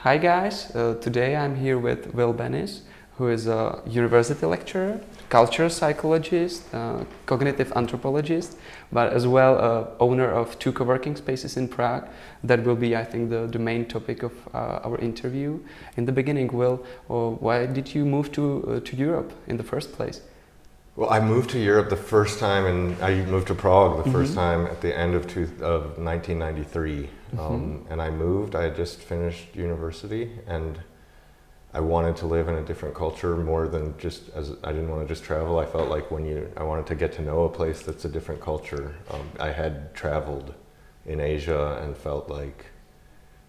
Hi guys, today I'm here with Will Bennis, who is a university lecturer, cultural psychologist, cognitive anthropologist, but as well owner of two co-working spaces in Prague. That will be, I think, the main topic of our interview. In the beginning, Will, why did you move to Europe in the first place? Well, I moved to Europe the first time, and I moved to Prague the first time at the end of 1993. And I had just finished university, and I wanted to live in a different culture more than I didn't want to just travel. I felt like I wanted to get to know a place that's a different culture. I had traveled in Asia and felt like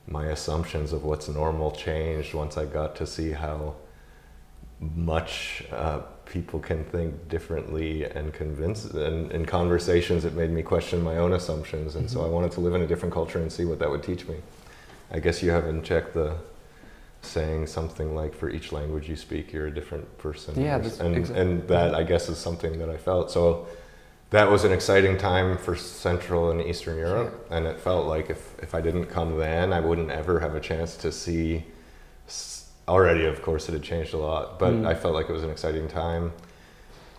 my assumptions of what's normal changed once I got to see how much people can think differently and in conversations it made me question my own assumptions, and so I wanted to live in a different culture and see what that would teach me. I guess you have in Czech the saying something like, for each language you speak you're a different person. Yeah, and that I guess is something that I felt. So that was an exciting time for Central and Eastern Europe, and it felt like if I didn't come then I wouldn't ever have a chance to see. Already, of course, it had changed a lot, but I felt like it was an exciting time.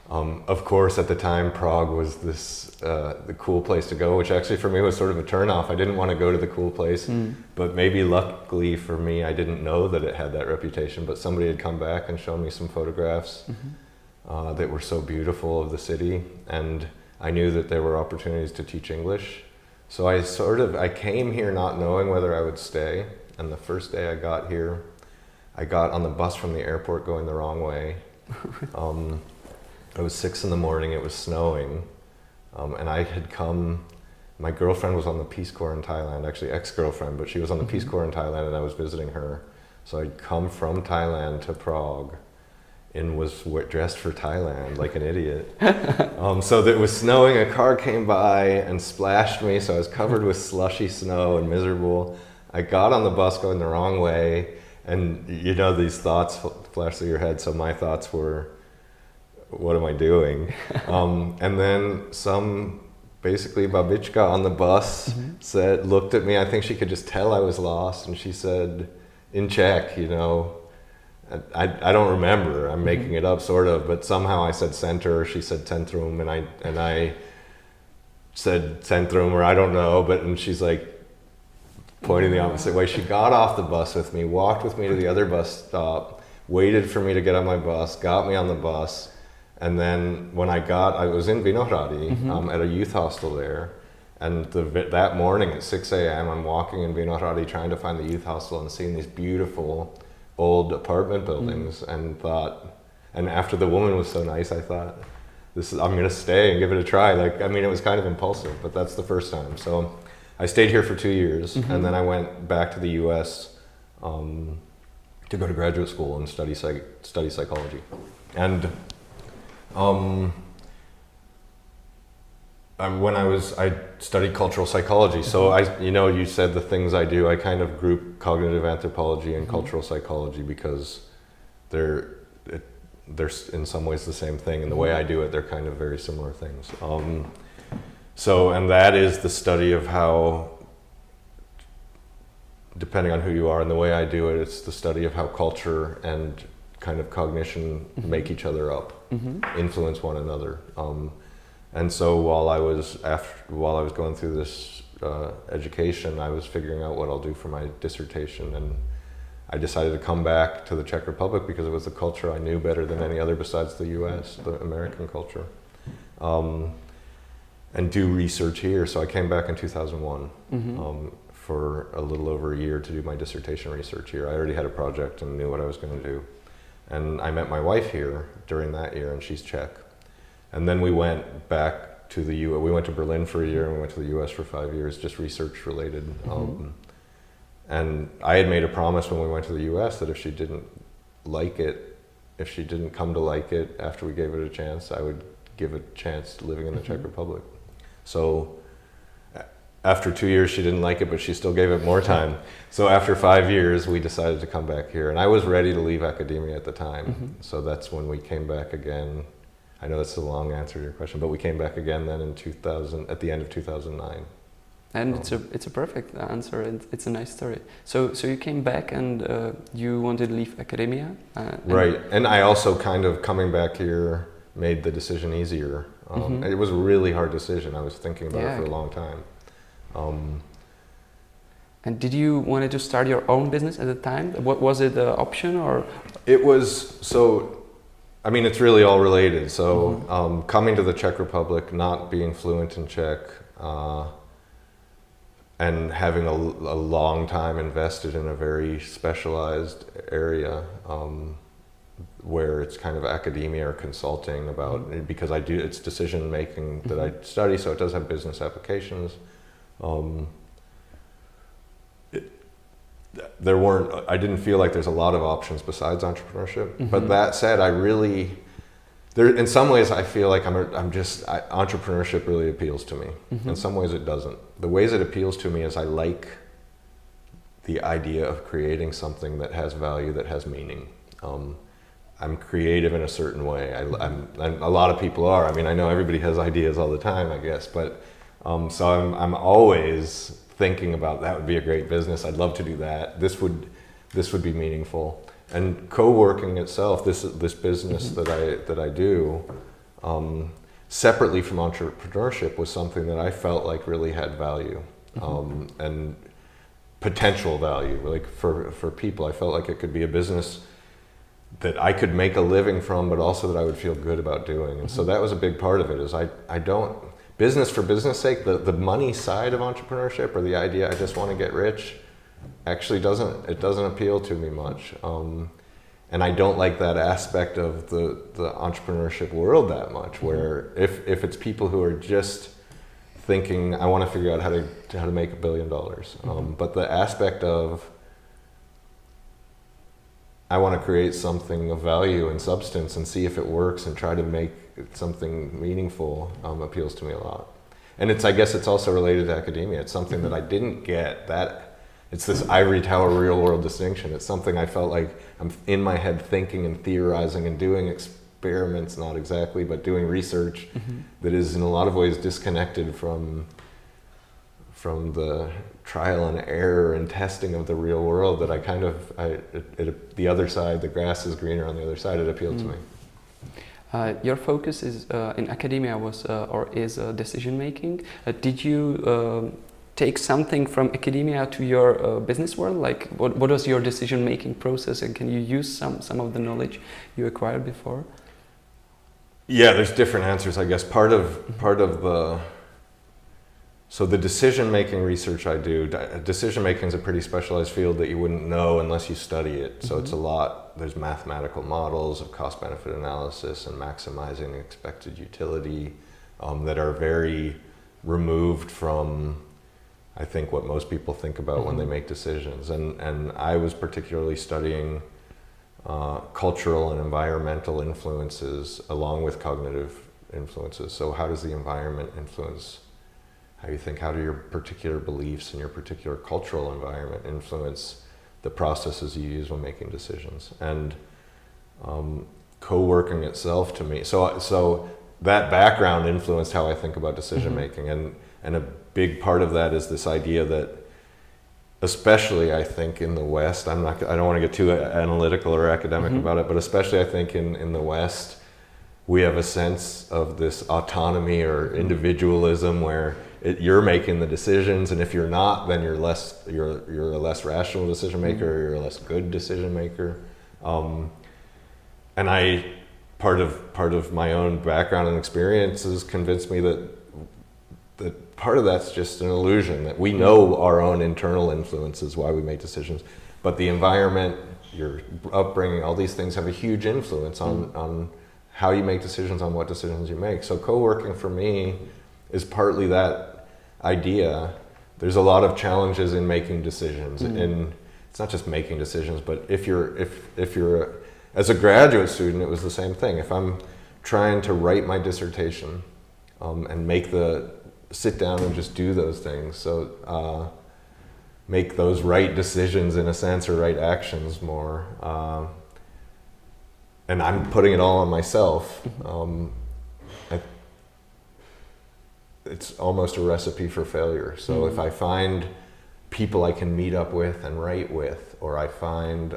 Of course, at the time, Prague was the cool place to go, which actually for me was sort of a turnoff. I didn't want to go to the cool place, but maybe luckily for me, I didn't know that it had that reputation, but somebody had come back and shown me some photographs that were so beautiful of the city, and I knew that there were opportunities to teach English. So I came here not knowing whether I would stay, and the first day I got here, I got on the bus from the airport going the wrong way. It was 6 a.m, it was snowing, and I had come, my girlfriend was on the Peace Corps in Thailand, actually ex-girlfriend, but she was on the Peace Corps in Thailand and I was visiting her. So I'd come from Thailand to Prague and was dressed for Thailand like an idiot. So it was snowing, a car came by and splashed me, so I was covered with slushy snow and miserable. I got on the bus going the wrong way. And you know, these thoughts flash through your head. So my thoughts were, what am I doing? And then some basically babichka on the bus looked at me. I think she could just tell I was lost. And she said in Czech, you know, I don't remember, I'm making it up sort of, but somehow I said center, she said centrum, and I said centrum, or I don't know, and she's like, pointing the opposite way. She got off the bus with me, walked with me to the other bus stop, waited for me to get on my bus, got me on the bus, and then when I was in Vinohrady at a youth hostel there, and that morning at 6 a.m. I'm walking in Vinohrady trying to find the youth hostel and seeing these beautiful old apartment buildings, and after the woman was so nice, I thought, I'm gonna stay and give it a try. It was kind of impulsive, but that's the first time. So I stayed here for 2 years, and then I went back to the U.S. To go to graduate school and study psychology. And I studied cultural psychology. So you said the things I do. I kind of group cognitive anthropology and cultural psychology because they're in some ways the same thing. And the way I do it, they're kind of very similar things. And that is the study of how, depending on who you are and the way I do it, it's the study of how culture and kind of cognition make each other up, influence one another. And so while I was going through this education, I was figuring out what I'll do for my dissertation, and I decided to come back to the Czech Republic because it was the culture I knew better than any other besides the US, the American culture. And do research here. So I came back in 2001 for a little over a year to do my dissertation research here. I already had a project and knew what I was going to do. And I met my wife here during that year, and she's Czech. And then we went back to the US. We went to Berlin for a year, and we went to the US for 5 years, just research related. And I had made a promise when we went to the US that if she didn't come to like it after we gave it a chance, I would give a chance living in the Czech Republic. So after 2 years, she didn't like it, but she still gave it more time. So after 5 years, we decided to come back here. And I was ready to leave academia at the time. So that's when we came back again. I know that's a long answer to your question, but we came back again then in 2000, at the end of 2009. And it's a perfect answer, and it's a nice story. So you came back and you wanted to leave academia. Right, and I also kind of coming back here made the decision easier. It was a really hard decision. I was thinking about it for a long time. And did you wanted to start your own business at the time? What was it, an option or? It was so. I mean, it's really all related. So coming to the Czech Republic, not being fluent in Czech. And having a long time invested in a very specialized area where it's kind of academia or consulting about, because it's decision making that I study, so it does have business applications. I didn't feel like there's a lot of options besides entrepreneurship. But that said, in some ways I feel like entrepreneurship really appeals to me. In some ways it doesn't. The ways it appeals to me is I like the idea of creating something that has value, that has meaning. I'm creative in a certain way. And a lot of people are. I mean, I know everybody has ideas all the time, I guess, but so I'm always thinking about, that would be a great business. I'd love to do that. This would be meaningful. And co-working itself, this business that I do, separately from entrepreneurship, was something that I felt like really had value and potential value. Like for people, I felt like it could be a business that I could make a living from, but also that I would feel good about doing. And so that was a big part of it. Is I don't business for business sake. The money side of entrepreneurship, or the idea I just want to get rich, actually doesn't appeal to me much. And I don't like that aspect of the entrepreneurship world that much, where if it's people who are just thinking, I want to figure out how to make $1 billion. But the aspect of, I want to create something of value and substance and see if it works and try to make something meaningful, appeals to me a lot. And I guess it's also related to academia. It's something that I didn't get, it's this ivory tower real world distinction. It's something I felt like I'm in my head thinking and theorizing and doing experiments, not exactly, but doing research that is in a lot of ways disconnected from the trial and error and testing of the real world, that the other side, the grass is greener on the other side, it appealed to me. Your focus is in academia is decision making. Did you take something from academia to your business world? Like what was your decision making process, and can you use some of the knowledge you acquired before? Yeah, there's different answers, I guess. Part of the decision-making research I do, decision-making is a pretty specialized field that you wouldn't know unless you study it. So it's a lot, there's mathematical models of cost-benefit analysis and maximizing expected utility that are very removed from, I think, what most people think about when they make decisions. And I was particularly studying cultural and environmental influences along with cognitive influences. So how does the environment influence how you think? How do your particular beliefs and your particular cultural environment influence the processes you use when making decisions? And co-working itself, to me, so that background influenced how I think about decision making, and a big part of that is this idea that, especially I think in the West, I don't want to get too analytical or academic about it, but especially I think in the West, we have a sense of this autonomy or individualism where you're making the decisions, and if you're not, then you're a less rational decision maker, or you're a less good decision maker. And part of my own background and experiences convinced me that part of that's just an illusion, that we know our own internal influences why we make decisions, but the environment, your upbringing, all these things have a huge influence on how you make decisions, on what decisions you make. So co-working for me is partly that idea. There's a lot of challenges in making decisions, and it's not just making decisions, but if you're as a graduate student, it was the same thing. If I'm trying to write my dissertation and sit down and just do those things, so make those right decisions in a sense, or right actions more, and I'm putting it all on myself. it's almost a recipe for failure. So if I find people I can meet up with and write with, or I find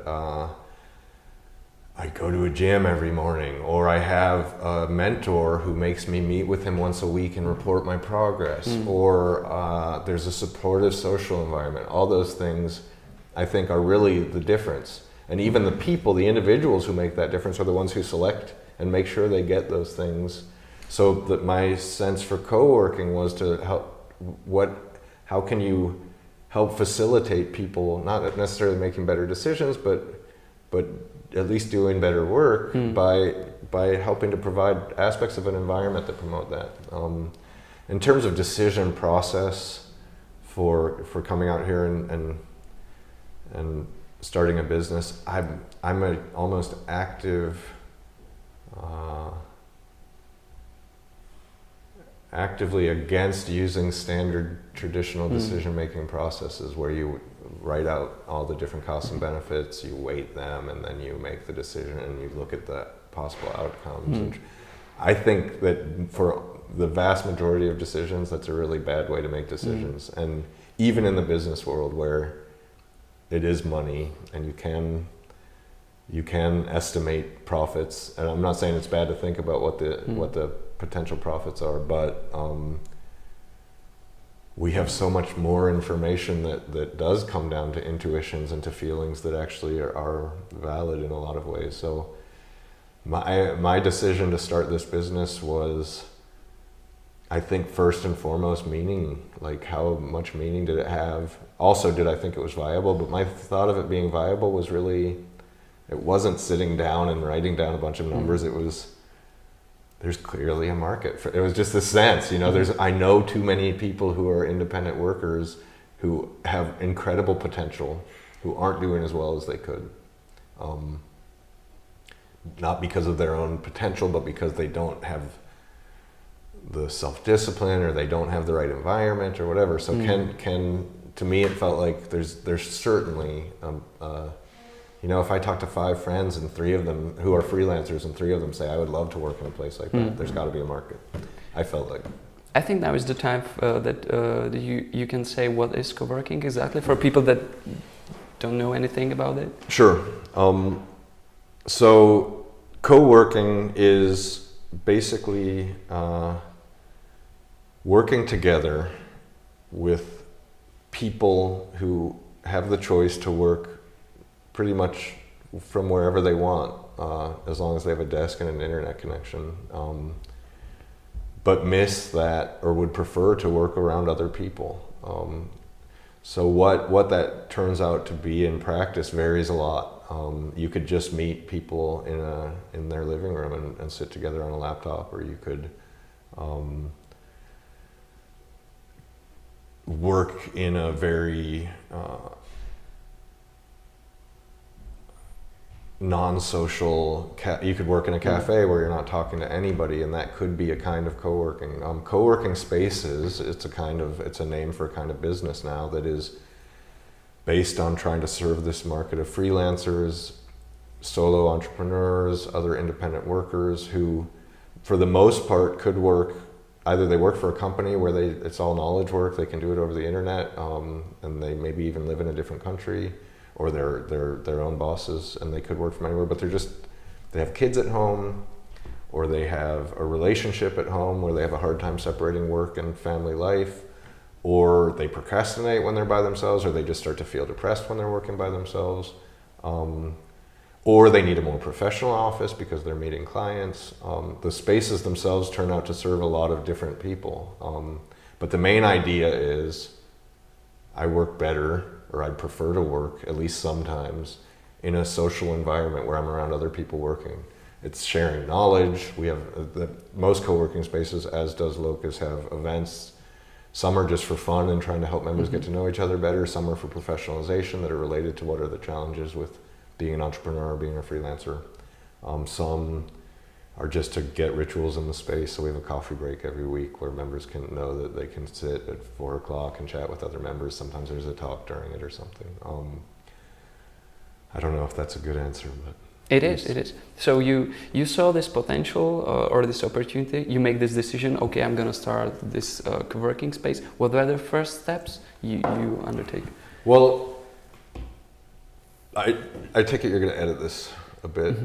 I go to a gym every morning, or I have a mentor who makes me meet with him once a week and report my progress, or there's a supportive social environment. All those things, I think, are really the difference. And even the people, the individuals who make that difference are the ones who select and make sure they get those things. So that my sense for co-working was to help, how can you help facilitate people, not necessarily making better decisions, but at least doing better work by helping to provide aspects of an environment that promote that. In terms of decision process for coming out here and starting a business, I'm a almost actively against using standard traditional decision-making processes where you write out all the different costs and benefits, you weight them, and then you make the decision and you look at the possible outcomes. And I think that for the vast majority of decisions, that's a really bad way to make decisions. And even in the business world where it is money and you can estimate profits, and I'm not saying it's bad to think about what the potential profits are, but we have so much more information that does come down to intuitions and to feelings that actually are valid in a lot of ways. So my decision to start this business was, I think, first and foremost, meaning. Like, how much meaning did it have? Also, did I think it was viable? But my thought of it being viable was really, it wasn't sitting down and writing down a bunch of numbers. It was, there's clearly a market for it. Was just this sense, I know too many people who are independent workers who have incredible potential, who aren't doing as well as they could. Not because of their own potential, but because they don't have the self-discipline, or they don't have the right environment, or whatever. So to me, it felt like there's certainly, if I talk to 5 friends and 3 of them who are freelancers and 3 of them say, I would love to work in a place like that, there's got to be a market. I felt like. I think now is the time that you can say what is co-working exactly for people that don't know anything about it. Sure. So co-working is basically working together with people who have the choice to work pretty much from wherever they want, as long as they have a desk and an internet connection, but miss that or would prefer to work around other people. So what that turns out to be in practice varies a lot. You could just meet people in their living room and sit together on a laptop, or you could work in a very non-social, you could work in a cafe where you're not talking to anybody, and that could be a kind of co-working. Co-working spaces, it's a name for a kind of business now that is based on trying to serve this market of freelancers, solo entrepreneurs, other independent workers who, for the most part, could work, either they work for a company where it's all knowledge work, they can do it over the internet, and they maybe even live in a different country, or they're their own bosses and they could work from anywhere, but they have kids at home, or they have a relationship at home where they have a hard time separating work and family life, or they procrastinate when they're by themselves, or they just start to feel depressed when they're working by themselves, or they need a more professional office because they're meeting clients. The spaces themselves turn out to serve a lot of different people, but the main idea is I work better, or I'd prefer to work, at least sometimes, in a social environment where I'm around other people working. It's sharing knowledge. We have most co-working spaces, as does Locus, have events. Some are just for fun and trying to help members get to know each other better. Some are for professionalization that are related to what are the challenges with being an entrepreneur or being a freelancer. Some are just to get rituals in the space. So we have a coffee break every week where members can know that they can sit at 4 o'clock and chat with other members. Sometimes there's a talk during it or something. I don't know if that's a good answer, but It is, it is. So you saw this potential or this opportunity, you make this decision, okay, I'm going to start this co-working space. What were the first steps you undertake? Well, I take it you're going to edit this a bit.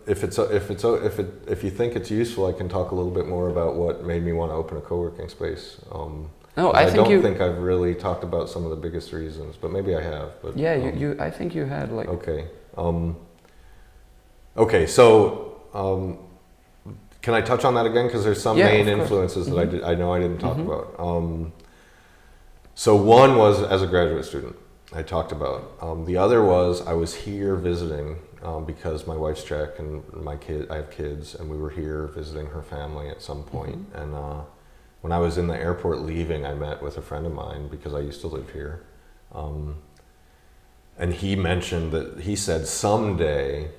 If you think it's useful, I can talk a little bit more about what made me want to open a co-working space. I don't think I've really talked about some of the biggest reasons, but maybe I have. But yeah, I think you had like. Okay. So can I touch on that again? Because there's some main influences that I know I didn't talk about. So one was as a graduate student, I talked about. The other was I was here visiting because my wife's Czech and I have kids, and we were here visiting her family at some point. And when I was in the airport leaving, I met with a friend of mine because I used to live here. And he mentioned that he said someday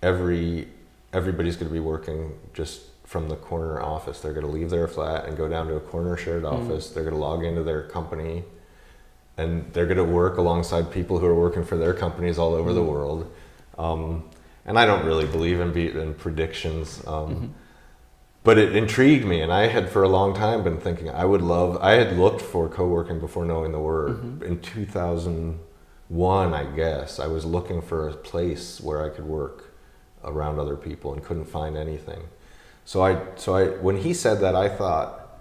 everybody's going to be working just from the corner office. They're going to leave their flat and go down to a corner shared office. They're going to log into their company, and they're going to work alongside people who are working for their companies all over the world. And I don't really believe in predictions, but it intrigued me, and I had for a long time been thinking I had looked for co-working before knowing the word. In 2001, I guess, I was looking for a place where I could work around other people and couldn't find anything. So when he said that, I thought,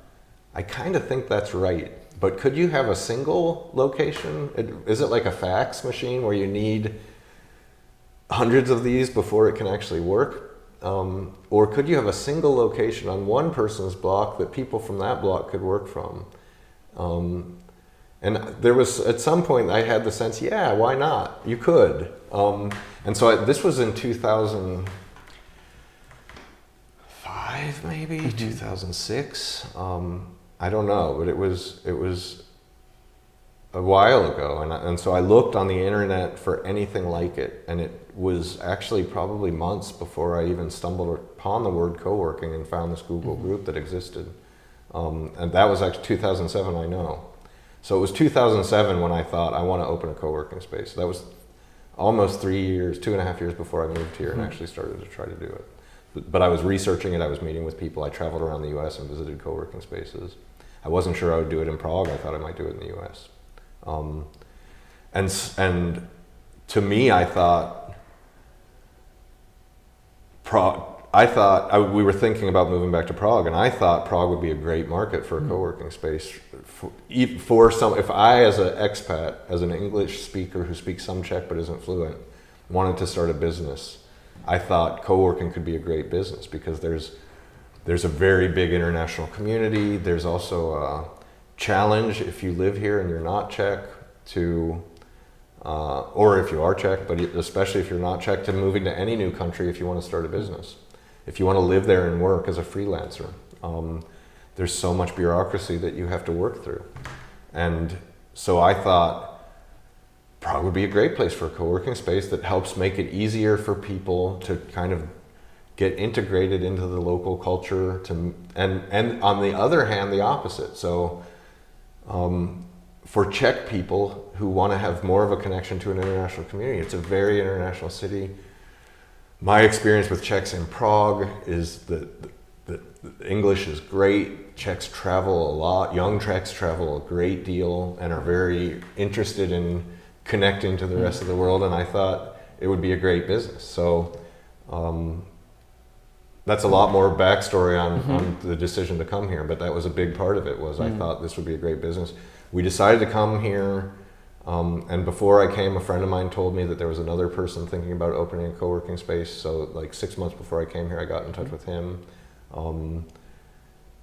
I kind of think that's right. But could you have a single location? Is it like a fax machine where you need hundreds of these before it can actually work? Or could you have a single location on one person's block that people from that block could work from? And there was, at some point, I had the sense, yeah, why not? You could. And so this was in 2005, maybe 2006. I don't know, but it was a while ago, and so I looked on the internet for anything like it, and it was actually probably months before I even stumbled upon the word co-working and found this Google group that existed. And that was actually 2007, I know. So it was 2007 when I thought I want to open a co-working space. That was almost 2.5 years before I moved here and actually started to try to do it. But I was researching it, I was meeting with people, I traveled around the US and visited co-working spaces. I wasn't sure I would do it in Prague, I thought I might do it in the US. And to me, I thought we were thinking about moving back to Prague, and I thought Prague would be a great market for a co-working space. If I, as an expat, as an English speaker who speaks some Czech but isn't fluent, wanted to start a business, I thought co-working could be a great business because there's a very big international community. There's also a challenge if you live here and you're not Czech or if you are Czech, but especially if you're not Czech, to moving to any new country if you want to start a business. If you want to live there and work as a freelancer, there's so much bureaucracy that you have to work through. And so I thought Prague would be a great place for a co-working space that helps make it easier for people to kind of get integrated into the local culture, and on the other hand, the opposite. So for Czech people who want to have more of a connection to an international community, it's a very international city. My experience with Czechs in Prague is that English is great. Czechs travel a lot. Young Czechs travel a great deal and are very interested in connecting to the rest of the world. And I thought it would be a great business. So that's a lot more backstory on the decision to come here. But that was a big part of it. I thought this would be a great business. We decided to come here. And before I came, a friend of mine told me that there was another person thinking about opening a co-working space. So like 6 months before I came here, I got in touch with him.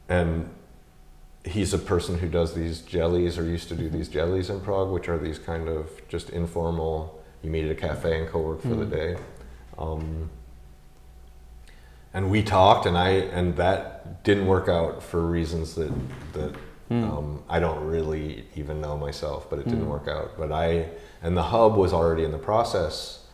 And he's a person who does these jellies, or used to do these jellies in Prague, which are these kind of just informal, you meet at a cafe and co-work for the day. And we talked, and that didn't work out for reasons that I don't really even know myself, but it didn't work out. And the hub was already in the process.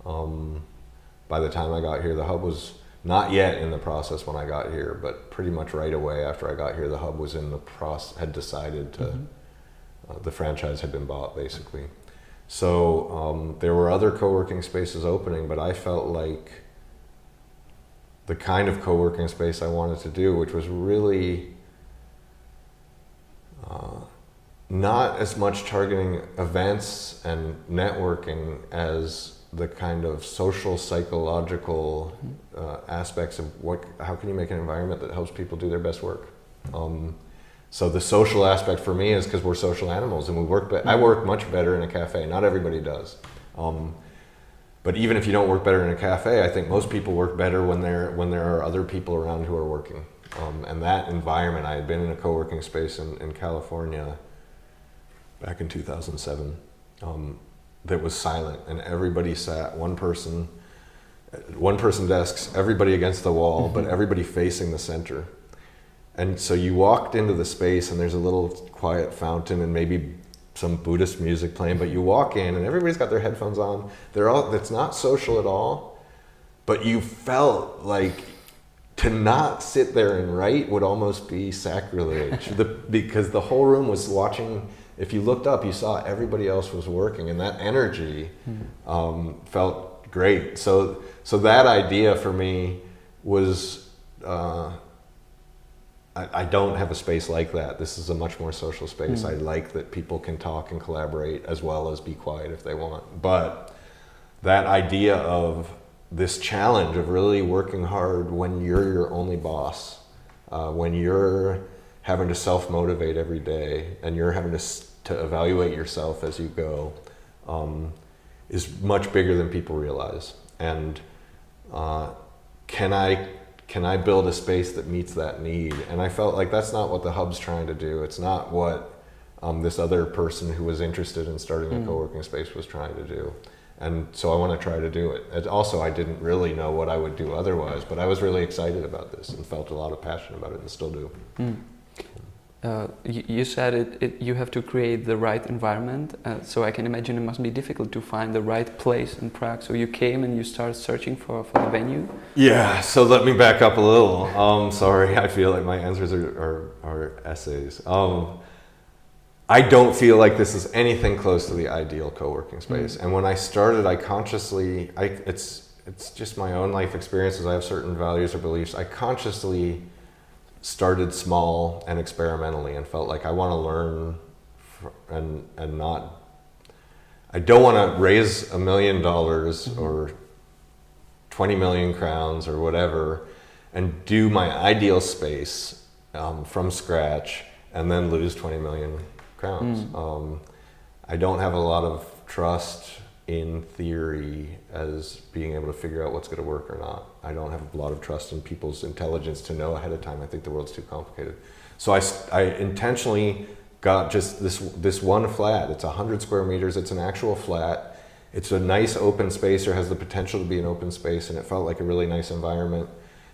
By the time I got here, the hub was not yet in the process when I got here, but pretty much right away after I got here, the hub was in the process, had decided to, the franchise had been bought basically. So there were other co-working spaces opening, but I felt like the kind of co-working space I wanted to do, which was really not as much targeting events and networking as the kind of social, psychological aspects of how can you make an environment that helps people do their best work. So the social aspect for me is because we're social animals and we work. I work much better in a cafe. Not everybody does. But even if you don't work better in a cafe, I think most people work better when there are other people around who are working. And that environment, I had been in a co-working space in California back in 2007 that was silent, and everybody sat one person desks, everybody against the wall, but everybody facing the center. And so you walked into the space and there's a little quiet fountain and maybe some Buddhist music playing, but you walk in and everybody's got their headphones on. It's not social at all, but you felt like to not sit there and write would almost be sacrilege because the whole room was watching. If you looked up, you saw everybody else was working, and that energy felt great. So that idea for me was, I don't have a space like that. This is a much more social space. I like that people can talk and collaborate as well as be quiet if they want. But that idea of this challenge of really working hard when you're your only boss, when you're having to self-motivate every day and you're having to evaluate yourself as you go, is much bigger than people realize. And can I build a space that meets that need? And I felt like that's not what the hub's trying to do. It's not what this other person who was interested in starting a co-working space was trying to do. And so I want to try to do it. And also, I didn't really know what I would do otherwise, but I was really excited about this and felt a lot of passion about it and still do. You said you have to create the right environment, so I can imagine it must be difficult to find the right place in Prague. So you came and you started searching for the venue? Yeah, so let me back up a little. Sorry, I feel like my answers are essays. I don't feel like this is anything close to the ideal co-working space. And when I started, I consciously, it's just my own life experiences. I have certain values or beliefs. I consciously started small and experimentally and felt like I want to learn and not, I don't want to raise $1 million or 20 million crowns or whatever and do my ideal space from scratch and then lose 20 million crowns. I don't have a lot of trust in theory as being able to figure out what's going to work or not. I don't have a lot of trust in people's intelligence to know ahead of time. I think the world's too complicated. So I intentionally got just this one flat. It's 100 square meters. It's an actual flat. It's a nice open space, or has the potential to be an open space, and it felt like a really nice environment.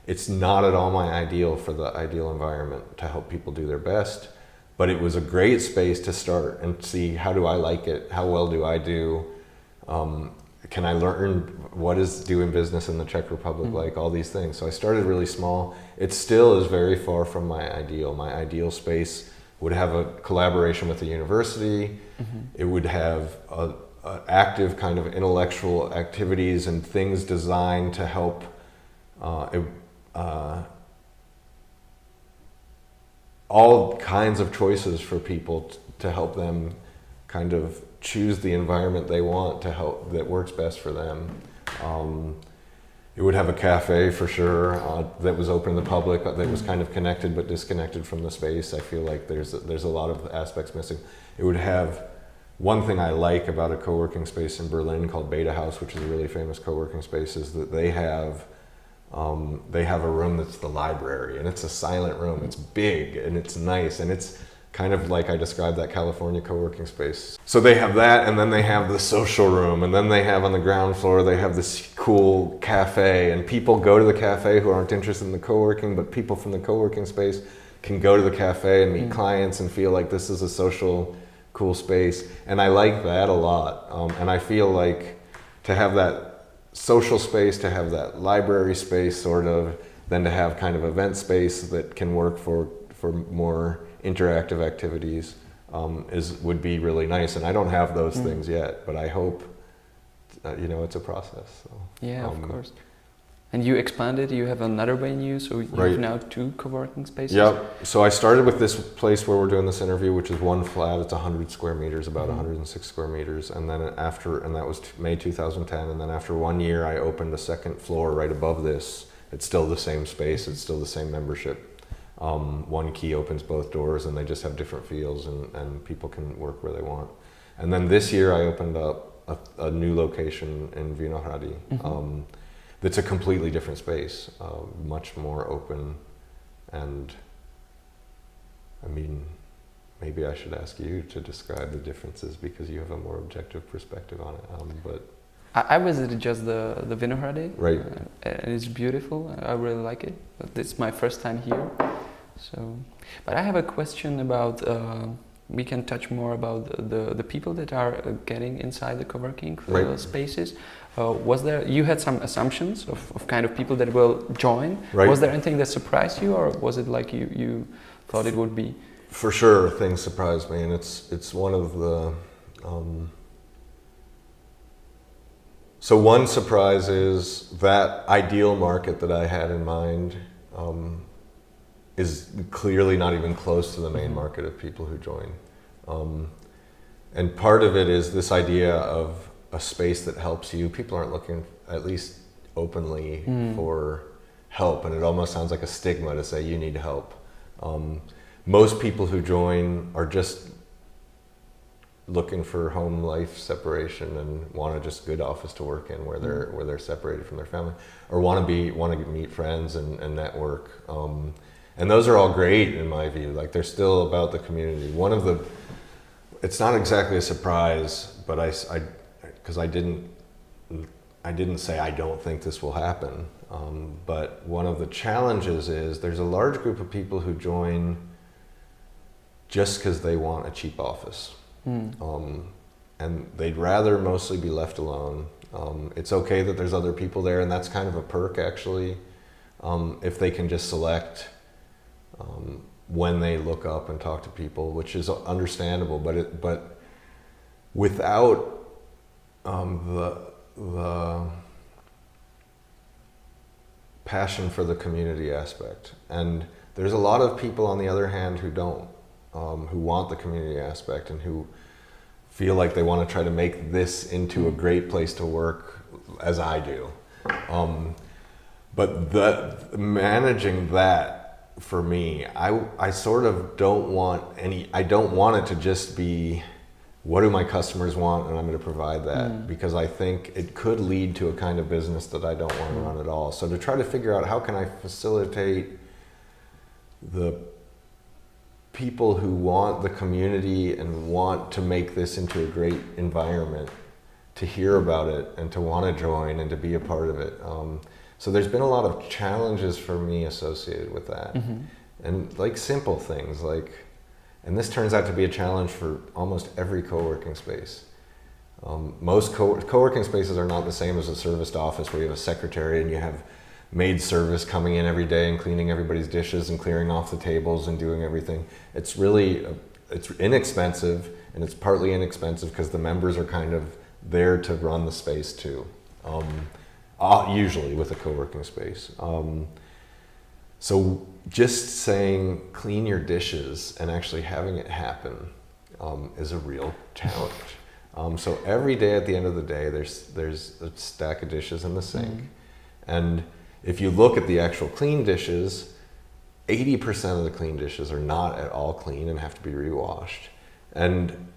It's not at all my ideal for the ideal environment to help people do their best, but it was a great space to start and see, how do I like it? How well do I do? Can I learn what is doing business in the Czech Republic like, all these things. So I started really small. It still is very far from my ideal. My ideal space would have a collaboration with the university. It would have a active kind of intellectual activities and things designed to help all kinds of choices for people to help them kind of choose the environment they want to help, that works best for them. It would have a cafe for sure that was open to the public, that was kind of connected but disconnected from the space. I feel like there's a lot of aspects missing. It would have, one thing I like about a co-working space in Berlin called Beta House, which is a really famous co-working space, is that they have a room that's the library, and it's a silent room. It's big and it's nice, and it's kind of like I described that California co-working space. So they have that, and then they have the social room, and then they have on the ground floor, they have this cool cafe, and people go to the cafe who aren't interested in the co-working, but people from the co-working space can go to the cafe and meet clients and feel like this is a social, cool space. And I like that a lot. And I feel like to have that social space, to have that library space sort of, then to have kind of event space that can work for more interactive activities. would be really nice. And I don't have those things yet, but I hope, it's a process. So, yeah, of course. And you expanded, you have another venue, so you have now 2 co-working spaces? Yep. So I started with this place where we're doing this interview, which is one flat. It's 100 square meters, about 106 square meters. And then that was May 2010. And then after 1 year, I opened a second floor right above this. It's still the same space. It's still the same membership. One key opens both doors, and they just have different feels, and people can work where they want. And then this year, I opened up a new location in Vinohrady. That's a completely different space, much more open, and I mean, maybe I should ask you to describe the differences because you have a more objective perspective on it. But I visited just the Vinohrady, right, and it's beautiful. I really like it. It's my first time here, so. But I have a question about. We can touch more about the people that are getting inside the co-working spaces. You had some assumptions of kind of people that will join. Right. Was there anything that surprised you, or was it like you thought it would be? For sure, things surprised me, and it's one of the. So one surprise is that ideal market that I had in mind is clearly not even close to the main market of people who join. And part of it is this idea of a space that helps you. People aren't looking, at least openly, for help, and it almost sounds like a stigma to say you need help. Most people who join are just looking for home life separation and want just good office to work in where they're separated from their family, or want to meet friends and network. And those are all great in my view. Like, they're still about the community. It's not exactly a surprise, but because I didn't say I don't think this will happen. But one of the challenges is there's a large group of people who join just because they want a cheap office. And they'd rather mostly be left alone. It's okay that there's other people there, and that's kind of a perk actually, if they can just select when they look up and talk to people, which is understandable, but without the passion for the community aspect. And there's a lot of people on the other hand who don't, who want the community aspect and who feel like they want to try to make this into a great place to work, as I do. But managing that, for me, I sort of don't want I don't want it to just be, what do my customers want and I'm going to provide that, because I think it could lead to a kind of business that I don't want to run at all. So to try to figure out how can I facilitate the people who want the community and want to make this into a great environment, to hear about it and to want to join and to be a part of it. So there's been a lot of challenges for me associated with that. And like simple things like, and this turns out to be a challenge for almost every co-working space. Most co-working spaces are not the same as a serviced office where you have a secretary and you have maid service coming in every day and cleaning everybody's dishes and clearing off the tables and doing everything. It's really, it's inexpensive, and it's partly inexpensive because the members are kind of there to run the space too. Usually with a co-working space. So just saying clean your dishes and actually having it happen is a real challenge. So every day at the end of the day, there's a stack of dishes in the sink. And if you look at the actual clean dishes, 80% of the clean dishes are not at all clean and have to be rewashed. And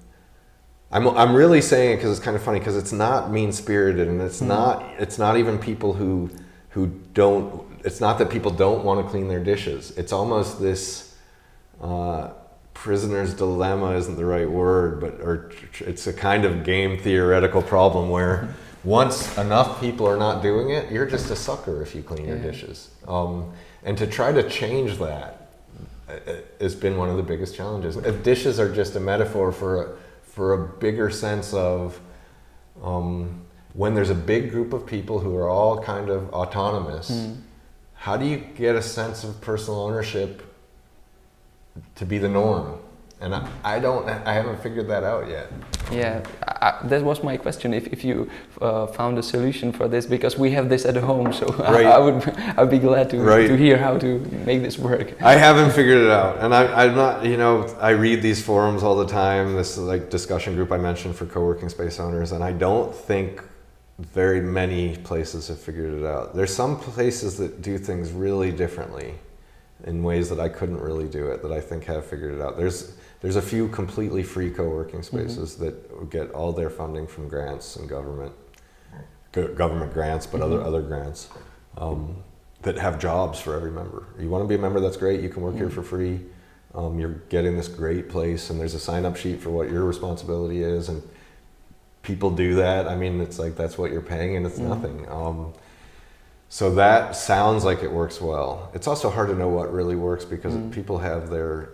I'm really saying it because it's kind of funny, because it's not mean-spirited, and it's not even people who don't, it's not that people don't want to clean their dishes. It's almost this prisoner's dilemma isn't the right word, or it's a kind of game theoretical problem where once enough people are not doing it, you're just a sucker if you clean your dishes. And to try to change that has been one of the biggest challenges. Dishes are just a metaphor for a bigger sense of when there's a big group of people who are all kind of autonomous, how do you get a sense of personal ownership to be the norm? And I haven't figured that out yet. Yeah, that was my question. If you found a solution for this, because we have this at home, so Right. I'd be glad to hear how to make this work. I haven't figured it out, and I'm not. I read these forums all the time. This like discussion group I mentioned for co-working space owners, and I don't think very many places have figured it out. There's some places that do things really differently, in ways that I couldn't really do it, that I think have figured it out. There's a few completely free co-working spaces that get all their funding from grants and government grants, but other grants that have jobs for every member. You want to be a member, that's great. You can work here for free. You're getting this great place, and there's a sign-up sheet for what your responsibility is, and people do that. I mean, it's like that's what you're paying, and it's nothing. So that sounds like it works well. It's also hard to know what really works because people have their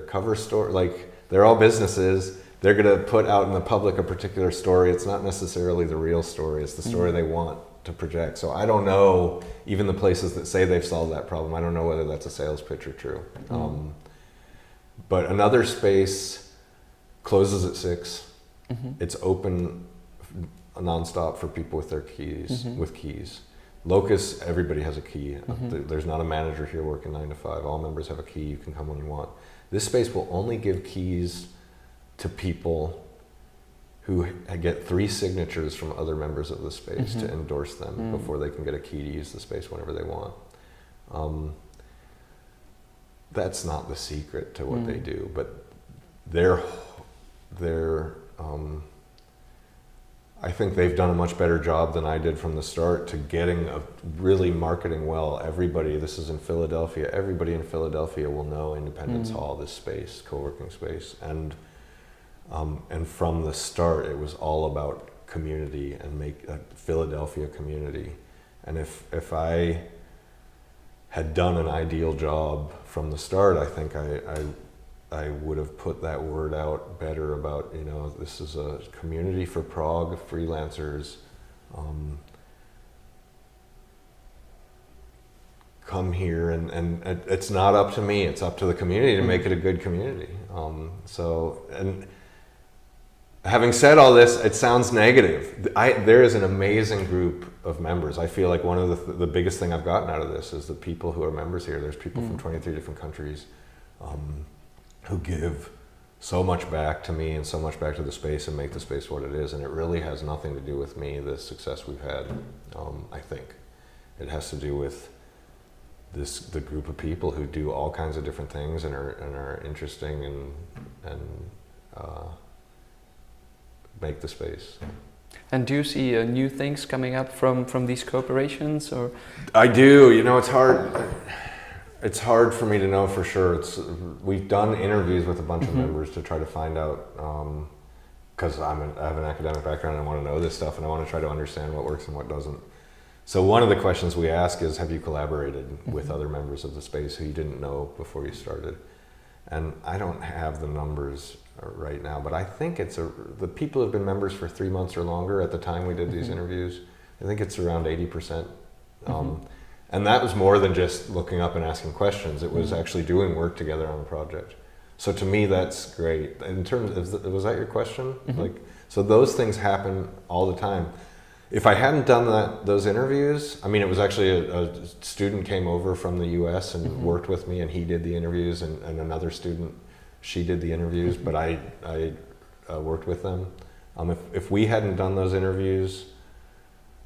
cover story, like they're all businesses. They're going to put out in the public a particular story. It's not necessarily the real story. It's the story they want to project. So I don't know, even the places that say they've solved that problem, I don't know whether that's a sales pitch or true. But another space closes at 6. It's open nonstop for people with their keys, with keys. Locus, everybody has a key. There's not a manager here working 9 to 5. All members have a key. You can come when you want. This space will only give keys to people who get 3 signatures from other members of the space to endorse them before they can get a key to use the space whenever they want. That's not the secret to what they do, but I think they've done a much better job than I did from the start to getting really marketing well. This is in Philadelphia, everybody in Philadelphia will know Independence Hall, this space, co-working space. And from the start, it was all about community and make a Philadelphia community. And if I had done an ideal job from the start, I think I would have put that word out better about, this is a community for Prague freelancers. Come here, and it's not up to me, it's up to the community to make it a good community. And having said all this, it sounds negative. There is an amazing group of members. I feel like one of the biggest thing I've gotten out of this is the people who are members here. There's people from 23 different countries who give so much back to me and so much back to the space and make the space what it is. And it really has nothing to do with me, the success we've had, I think. It has to do with the group of people who do all kinds of different things and are interesting and make the space. And do you see new things coming up from these cooperations, or? I do. It's hard. It's hard for me to know for sure. We've done interviews with a bunch of members to try to find out, because I have an academic background and I want to know this stuff and I want to try to understand what works and what doesn't. So one of the questions we ask is, have you collaborated with other members of the space who you didn't know before you started? And I don't have the numbers right now, but I think the people who've been members for 3 months or longer at the time we did these interviews, I think it's around 80%. And that was more than just looking up and asking questions. It was actually doing work together on a project. So to me, that's great. In terms of, was that your question? So those things happen all the time. If I hadn't done those interviews, it was actually a student came over from the US and worked with me, and he did the interviews, and another student, she did the interviews, but I worked with them. If we hadn't done those interviews,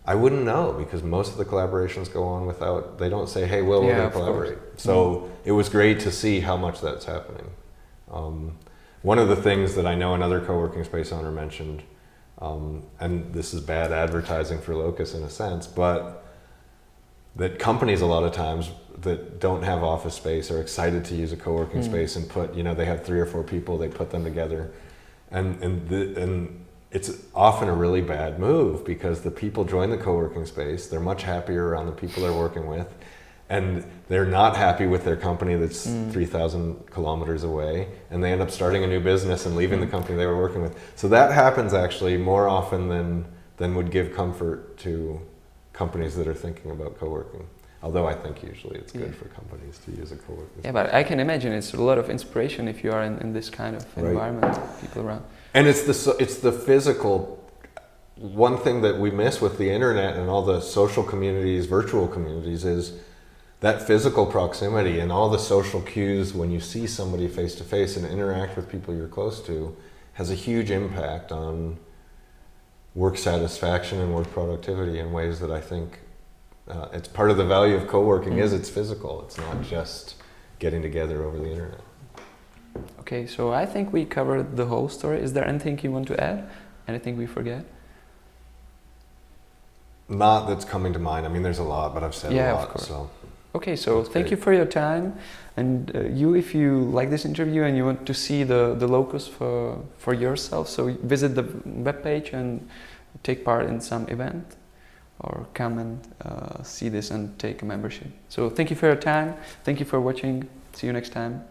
I wouldn't know, because most of the collaborations go on without, they don't say, hey, Will, we're going to collaborate. So it was great to see how much that's happening. One of the things that I know another co-working space owner mentioned, and this is bad advertising for Locus in a sense, but that companies a lot of times that don't have office space are excited to use a co-working space and put, they have 3 or 4 people, they put them together. And it's often a really bad move, because the people join the co-working space, they're much happier around the people they're working with, and they're not happy with their company that's 3,000 kilometers away, and they end up starting a new business and leaving the company they were working with. So that happens actually more often than would give comfort to companies that are thinking about co-working. Although I think usually it's good for companies to use a co-working. Yeah, but I can imagine it's a lot of inspiration if you are in this kind of environment, people around. And it's the physical. One thing that we miss with the internet and all the social communities, virtual communities, is that physical proximity and all the social cues when you see somebody face to face and interact with people you're close to has a huge impact on work satisfaction and work productivity in ways that I think it's part of the value of co-working is it's physical. It's not just getting together over the internet. Okay, so I think we covered the whole story. Is there anything you want to add? Anything we forget? Not that's coming to mind. I mean, there's a lot, but I've said a lot. Of course. So. Okay, so thank you for your time. And if you like this interview and you want to see the Locus for yourself, so visit the webpage and take part in some event, or come and see this and take a membership. So thank you for your time. Thank you for watching. See you next time.